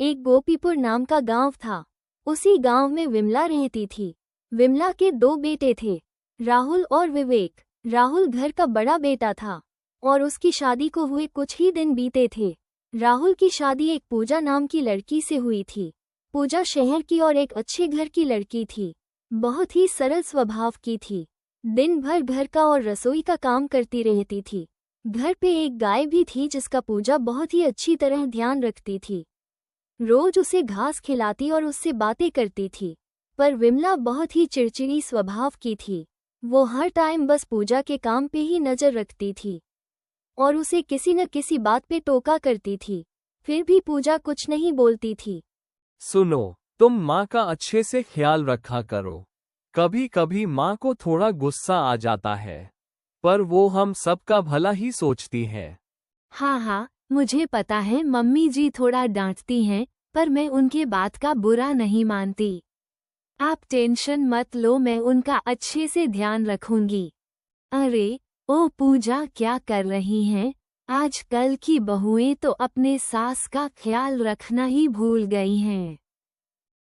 एक गोपीपुर नाम का गांव था। उसी गांव में विमला रहती थी। विमला के 2 बेटे थे, राहुल और विवेक। राहुल घर का बड़ा बेटा था और उसकी शादी को हुए कुछ ही दिन बीते थे। राहुल की शादी एक पूजा नाम की लड़की से हुई थी। पूजा शहर की और एक अच्छे घर की लड़की थी। बहुत ही सरल स्वभाव की थी। दिन भर घर का और रसोई का काम करती रहती थी। घर पे एक गाय भी थी जिसका पूजा बहुत ही अच्छी तरह ध्यान रखती थी। रोज उसे घास खिलाती और उससे बातें करती थी। पर विमला बहुत ही चिड़चिड़ी स्वभाव की थी। वो हर टाइम बस पूजा के काम पे ही नजर रखती थी और उसे किसी न किसी बात पे टोका करती थी। फिर भी पूजा कुछ नहीं बोलती थी। सुनो, तुम माँ का अच्छे से ख्याल रखा करो। कभी कभी माँ को थोड़ा गुस्सा आ जाता है, पर वो हम सबका भला ही सोचती है। हाँ, मुझे पता है मम्मी जी थोड़ा डांटती हैं, पर मैं उनके बात का बुरा नहीं मानती। आप टेंशन मत लो, मैं उनका अच्छे से ध्यान रखूंगी। अरे ओ पूजा, क्या कर रही हैं? आजकल की बहुएं तो अपने सास का ख्याल रखना ही भूल गई हैं।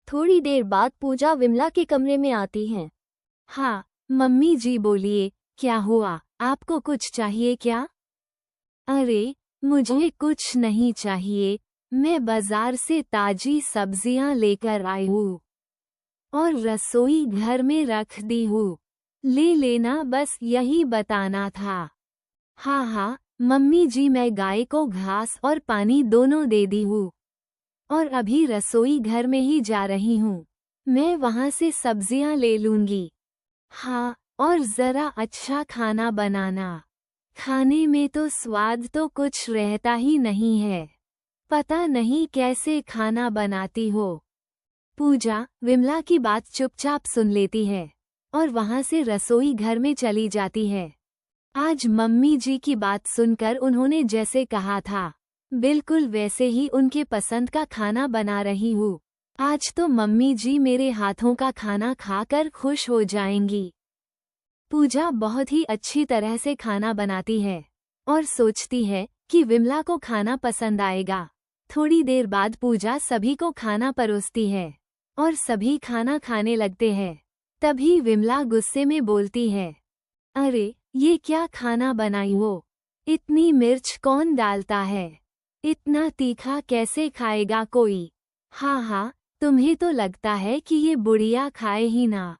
थोड़ी देर बाद पूजा विमला के कमरे में आती हैं। हाँ मम्मी जी, बोलिए, क्या हुआ? आपको कुछ चाहिए क्या? अरे मुझे कुछ नहीं चाहिए, मैं बाजार से ताजी सब्जियां लेकर आई हूँ और रसोई घर में रख दी हूँ। ले लेना, बस यही बताना था। हाँ, मम्मी जी, मैं गाय को घास और पानी दोनों दे दी हूँ और अभी रसोई घर में ही जा रही हूँ। मैं वहाँ से सब्जियां ले लूंगी। हाँ, और जरा अच्छा खाना बनाना। खाने में तो स्वाद तो कुछ रहता ही नहीं है। पता नहीं कैसे खाना बनाती हो। पूजा विमला की बात चुपचाप सुन लेती है और वहाँ से रसोई घर में चली जाती है। आज मम्मी जी की बात सुनकर उन्होंने जैसे कहा था, बिल्कुल वैसे ही उनके पसंद का खाना बना रही हूँ। आज तो मम्मी जी मेरे हाथों का खाना खाकर खुश हो जाएंगी। पूजा बहुत ही अच्छी तरह से खाना बनाती है और सोचती है कि विमला को खाना पसंद आएगा। थोड़ी देर बाद पूजा सभी को खाना परोसती है और सभी खाना खाने लगते हैं। तभी विमला गुस्से में बोलती है, अरे ये क्या खाना बनाई हो? इतनी मिर्च कौन डालता है? इतना तीखा कैसे खाएगा कोई? हाँ, तुम्हें तो लगता है कि ये बुढ़िया खाए ही ना,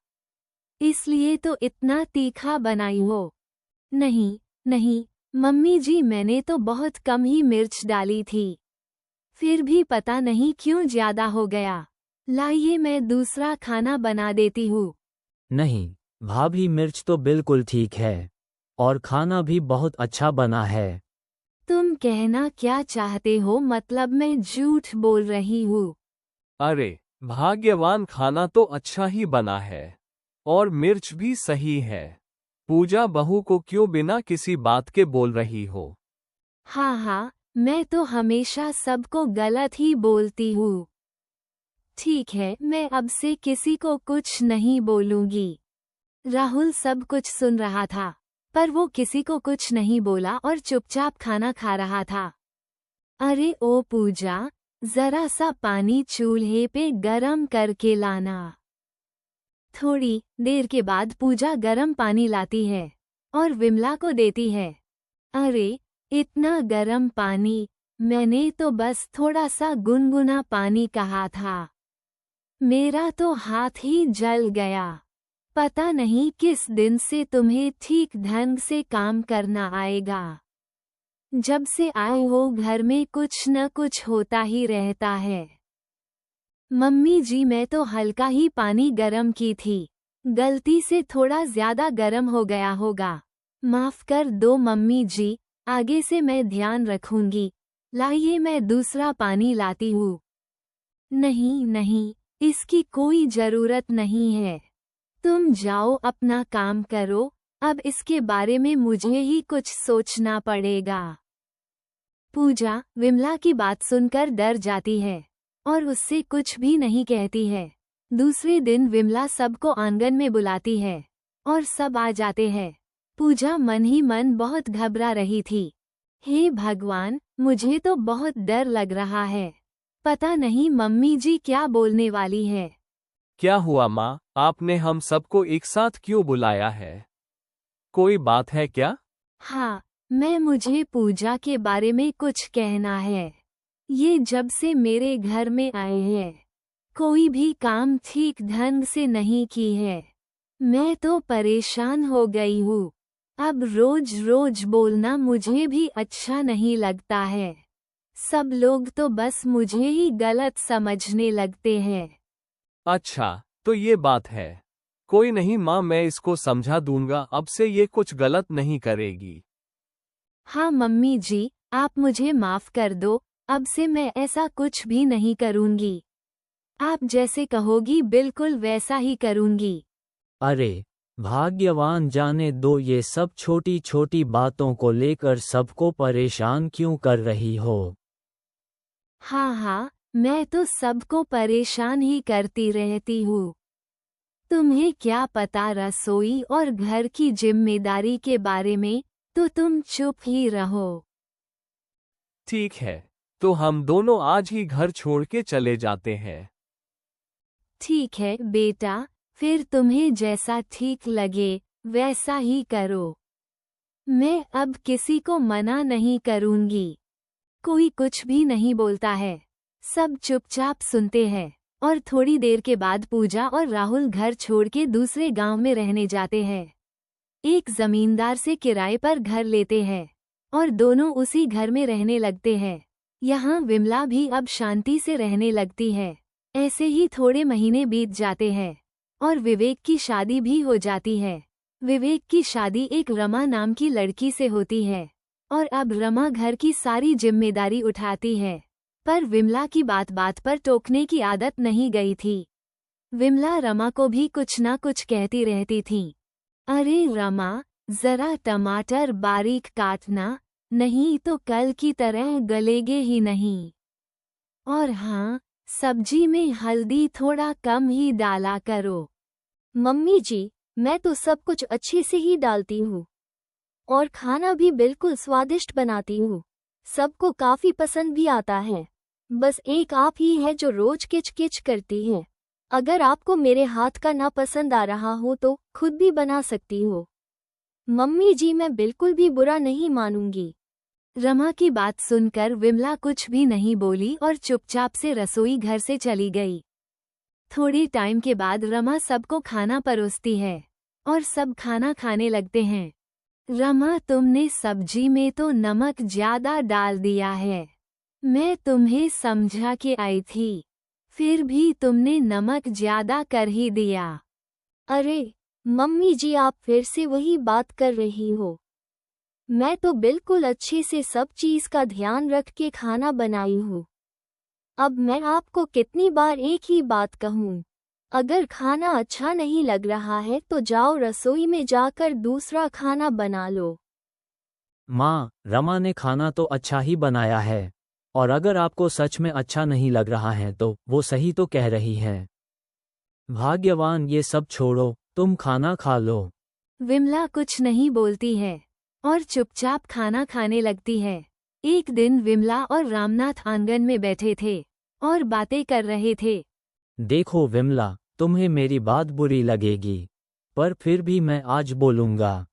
इसलिए तो इतना तीखा बनाई हो। नहीं मम्मी जी, मैंने तो बहुत कम ही मिर्च डाली थी, फिर भी पता नहीं क्यों ज्यादा हो गया। लाइए मैं दूसरा खाना बना देती हूँ। नहीं भाभी, मिर्च तो बिल्कुल ठीक है और खाना भी बहुत अच्छा बना है। तुम कहना क्या चाहते हो? मतलब मैं झूठ बोल रही हूँ? अरे भाग्यवान, खाना तो अच्छा ही बना है और मिर्च भी सही है। पूजा बहू को क्यों बिना किसी बात के बोल रही हो? हाँ, मैं तो हमेशा सबको गलत ही बोलती हूँ। ठीक है, मैं अब से किसी को कुछ नहीं बोलूंगी। राहुल सब कुछ सुन रहा था, पर वो किसी को कुछ नहीं बोला और चुपचाप खाना खा रहा था। अरे ओ पूजा, जरा सा पानी चूल्हे पे गरम करके लाना। थोड़ी देर के बाद पूजा गरम पानी लाती है और विमला को देती है। अरे इतना गरम पानी? मैंने तो बस थोड़ा सा गुनगुना पानी कहा था। मेरा तो हाथ ही जल गया। पता नहीं किस दिन से तुम्हें ठीक ढंग से काम करना आएगा। जब से आए हो घर में कुछ न कुछ होता ही रहता है। मम्मी जी, मैं तो हल्का ही पानी गरम की थी, गलती से थोड़ा ज्यादा गरम हो गया होगा। माफ कर दो मम्मी जी, आगे से मैं ध्यान रखूंगी। लाइए मैं दूसरा पानी लाती हूँ। नहीं, इसकी कोई जरूरत नहीं है। तुम जाओ अपना काम करो, अब इसके बारे में मुझे ही कुछ सोचना पड़ेगा। पूजा विमला की बात सुनकर डर जाती है और उससे कुछ भी नहीं कहती है। दूसरे दिन विमला सबको आंगन में बुलाती है और सब आ जाते हैं। पूजा मन ही मन बहुत घबरा रही थी। हे भगवान, मुझे तो बहुत डर लग रहा है। पता नहीं मम्मी जी क्या बोलने वाली है। क्या हुआ माँ, आपने हम सबको एक साथ क्यों बुलाया है? कोई बात है क्या? हाँ, मुझे पूजा के बारे में कुछ कहना है। ये जब से मेरे घर में आए हैं, कोई भी काम ठीक ढंग से नहीं की है। मैं तो परेशान हो गई हूँ। अब रोज रोज बोलना मुझे भी अच्छा नहीं लगता है। सब लोग तो बस मुझे ही गलत समझने लगते हैं। अच्छा, तो ये बात है। कोई नहीं माँ, मैं इसको समझा दूंगा, अब से ये कुछ गलत नहीं करेगी। हाँ मम्मी जी, आप मुझे माफ कर दो, अब से मैं ऐसा कुछ भी नहीं करूँगी। आप जैसे कहोगी बिल्कुल वैसा ही करूँगी। अरे भाग्यवान, जाने दो, ये सब छोटी छोटी बातों को लेकर सबको परेशान क्यों कर रही हो? हाँ हाँ, मैं तो सबको परेशान ही करती रहती हूँ। तुम्हें क्या पता रसोई और घर की जिम्मेदारी के बारे में, तो तुम चुप ही रहो। ठीक है, तो हम दोनों आज ही घर छोड़ के चले जाते हैं। ठीक है बेटा, फिर तुम्हें जैसा ठीक लगे वैसा ही करो। मैं अब किसी को मना नहीं करूँगी। कोई कुछ भी नहीं बोलता है, सब चुपचाप सुनते हैं। और थोड़ी देर के बाद पूजा और राहुल घर छोड़ के दूसरे गांव में रहने जाते हैं। एक जमींदार से किराए पर घर लेते हैं और दोनों उसी घर में रहने लगते हैं। यहाँ विमला भी अब शांति से रहने लगती है। ऐसे ही थोड़े महीने बीत जाते हैं और विवेक की शादी भी हो जाती है। विवेक की शादी एक रमा नाम की लड़की से होती है और अब रमा घर की सारी जिम्मेदारी उठाती है। पर विमला की बात बात पर टोकने की आदत नहीं गई थी। विमला रमा को भी कुछ ना कुछ कहती रहती थी। अरे रमा, जरा टमाटर बारीक काटना, नहीं तो कल की तरह गलेगे ही नहीं। और हाँ, सब्जी में हल्दी थोड़ा कम ही डाला करो। मम्मी जी, मैं तो सब कुछ अच्छे से ही डालती हूँ और खाना भी बिल्कुल स्वादिष्ट बनाती हूँ। सबको काफी पसंद भी आता है। बस एक आप ही है जो रोज किच किच करती है। अगर आपको मेरे हाथ का ना पसंद आ रहा हो तो खुद भी बना सकती हो। मम्मी जी, मैं बिल्कुल भी बुरा नहीं मानूंगी। रमा की बात सुनकर विमला कुछ भी नहीं बोली और चुपचाप से रसोई घर से चली गई। थोड़े टाइम के बाद रमा सबको खाना परोसती है और सब खाना खाने लगते हैं। रमा, तुमने सब्जी में तो नमक ज्यादा डाल दिया है। मैं तुम्हें समझा के आई थी, फिर भी तुमने नमक ज्यादा कर ही दिया। अरे मम्मी जी, आप फिर से वही बात कर रही हो। मैं तो बिल्कुल अच्छे से सब चीज का ध्यान रख के खाना बनाई हूँ। अब मैं आपको कितनी बार एक ही बात कहूँ? अगर खाना अच्छा नहीं लग रहा है तो जाओ रसोई में जाकर दूसरा खाना बना लो। माँ, रमा ने खाना तो अच्छा ही बनाया है, और अगर आपको सच में अच्छा नहीं लग रहा है तो वो सही तो कह रही है। भाग्यवान, ये सब छोड़ो, तुम खाना खा लो। विमला कुछ नहीं बोलती है और चुपचाप खाना खाने लगती है। एक दिन विमला और रामनाथ आंगन में बैठे थे और बातें कर रहे थे। देखो विमला, तुम्हें मेरी बात बुरी लगेगी, पर फिर भी मैं आज बोलूँगा।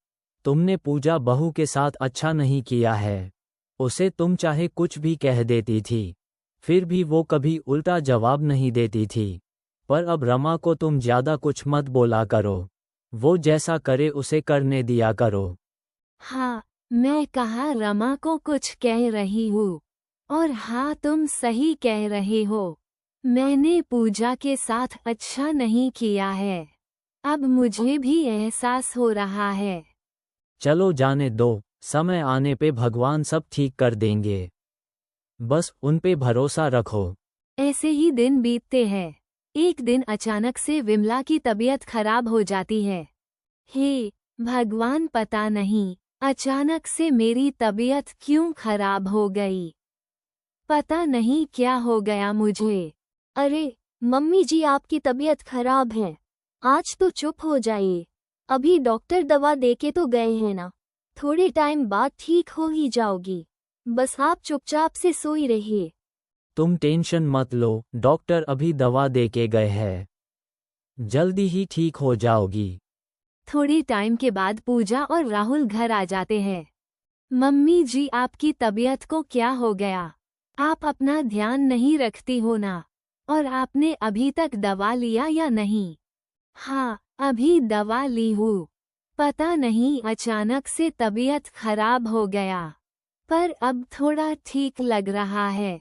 तुमने पूजा बहू के साथ अच्छा नहीं किया है। उसे तुम चाहे कुछ भी कह देती थी, फिर भी वो कभी उल्टा जवाब नहीं देती थी। पर अब रमा को तुम ज़्यादा कुछ मत बोला करो, वो जैसा करे उसे करने दिया करो। हाँ, मैं कहा रमा को कुछ कह रही हूँ। और हाँ, तुम सही कह रहे हो। मैंने पूजा के साथ अच्छा नहीं किया है। अब मुझे भी एहसास हो रहा है। चलो जाने दो, समय आने पे भगवान सब ठीक कर देंगे। बस उन पे भरोसा रखो। ऐसे ही दिन बीतते हैं। एक दिन अचानक से विमला की तबीयत खराब हो जाती है। हे भगवान, पता नहीं अचानक से मेरी तबीयत क्यों खराब हो गई। पता नहीं क्या हो गया मुझे। अरे मम्मी जी, आपकी तबीयत खराब है, आज तो चुप हो जाइए। अभी डॉक्टर दवा देके तो गए हैं ना, थोड़े टाइम बाद ठीक हो ही जाओगी। बस आप चुपचाप से सोई रहिए। तुम टेंशन मत लो, डॉक्टर अभी दवा दे के गए हैं। जल्दी ही ठीक हो जाओगी। थोड़ी टाइम के बाद पूजा और राहुल घर आ जाते हैं। मम्मी जी, आपकी तबीयत को क्या हो गया? आप अपना ध्यान नहीं रखती हो ना? और आपने अभी तक दवा लिया या नहीं? हाँ, अभी दवा ली हूँ। पता नहीं अचानक से तबीयत खराब हो गया, पर अब थोड़ा ठीक लग रहा है।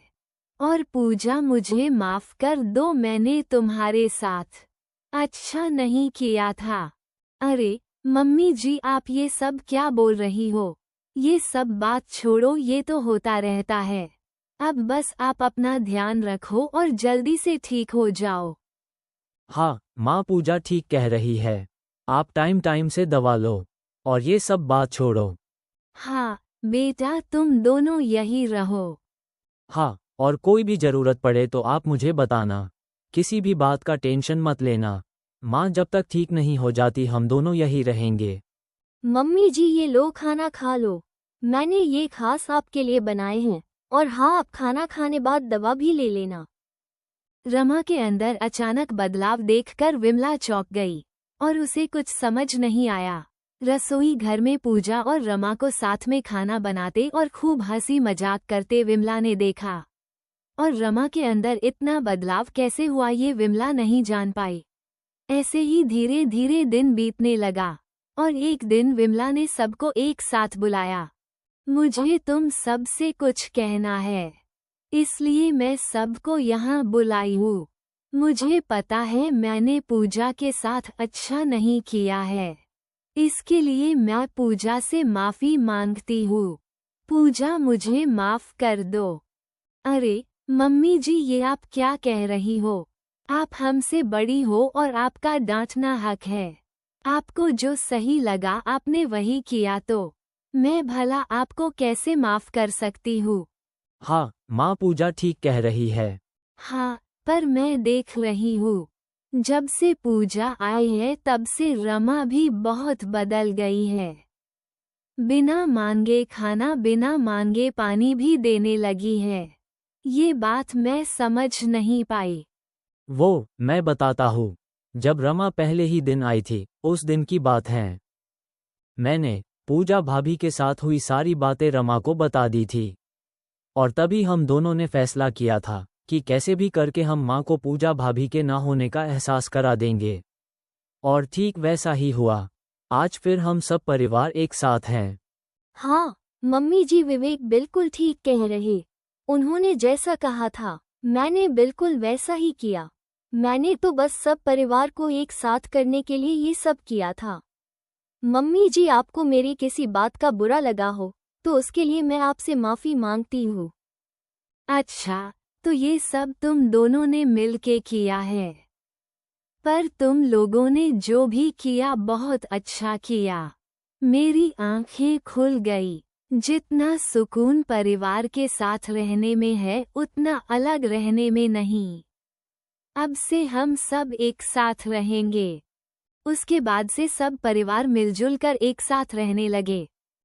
और पूजा, मुझे माफ कर दो, मैंने तुम्हारे साथ अच्छा नहीं किया था। अरे मम्मी जी, आप ये सब क्या बोल रही हो? ये सब बात छोड़ो, ये तो होता रहता है। अब बस आप अपना ध्यान रखो और जल्दी से ठीक हो जाओ। हाँ, माँ पूजा ठीक कह रही है। आप टाइम टाइम से दवा लो और ये सब बात छोड़ो। हाँ बेटा, तुम दोनों यही रहो। हाँ, और कोई भी ज़रूरत पड़े तो आप मुझे बताना। किसी भी बात का टेंशन मत लेना। माँ जब तक ठीक नहीं हो जाती हम दोनों यही रहेंगे। मम्मी जी, ये लो, खाना खा लो। मैंने ये खास आपके लिए बनाए हैं। और हाँ, आप खाना खाने बाद दवा भी ले लेना। रमा के अंदर अचानक बदलाव देखकर विमला चौंक गई और उसे कुछ समझ नहीं आया। रसोई घर में पूजा और रमा को साथ में खाना बनाते और खूब हंसी मजाक करते विमला ने देखा। और रमा के अंदर इतना बदलाव कैसे हुआ ये विमला नहीं जान पाई। ऐसे ही धीरे धीरे दिन बीतने लगा और एक दिन विमला ने सबको एक साथ बुलाया। मुझे तुम सबसे कुछ कहना है, इसलिए मैं सबको यहाँ बुलाई हूँ। मुझे पता है मैंने पूजा के साथ अच्छा नहीं किया है, इसके लिए मैं पूजा से माफी मांगती हूँ। पूजा, मुझे माफ कर दो। अरे मम्मी जी, ये आप क्या कह रही हो? आप हमसे बड़ी हो और आपका डांटना हक है। आपको जो सही लगा आपने वही किया, तो मैं भला आपको कैसे माफ कर सकती हूँ? हाँ, माँ पूजा ठीक कह रही है। हाँ, पर मैं देख रही हूँ, जब से पूजा आई है तब से रमा भी बहुत बदल गई है। बिना मांगे खाना, बिना मांगे पानी भी देने लगी है। ये बात मैं समझ नहीं पाई। वो मैं बताता हूँ। जब रमा पहले ही दिन आई थी, उस दिन की बात है। मैंने पूजा भाभी के साथ हुई सारी बातें रमा को बता दी थी और तभी हम दोनों ने फैसला किया था कि कैसे भी करके हम माँ को पूजा भाभी के ना होने का एहसास करा देंगे। और ठीक वैसा ही हुआ। आज फिर हम सब परिवार एक साथ हैं। हाँ मम्मी जी, विवेक बिल्कुल ठीक कह रहे। उन्होंने जैसा कहा था मैंने बिल्कुल वैसा ही किया। मैंने तो बस सब परिवार को एक साथ करने के लिए ये सब किया था। मम्मी जी, आपको मेरी किसी बात का बुरा लगा हो तो उसके लिए मैं आपसे माफी मांगती हूँ। अच्छा, तो ये सब तुम दोनों ने मिलके किया है, पर तुम लोगों ने जो भी किया बहुत अच्छा किया। मेरी आंखें खुल गई। जितना सुकून परिवार के साथ रहने में है उतना अलग रहने में नहीं। अब से हम सब एक साथ रहेंगे। उसके बाद से सब परिवार मिलजुल कर एक साथ रहने लगे।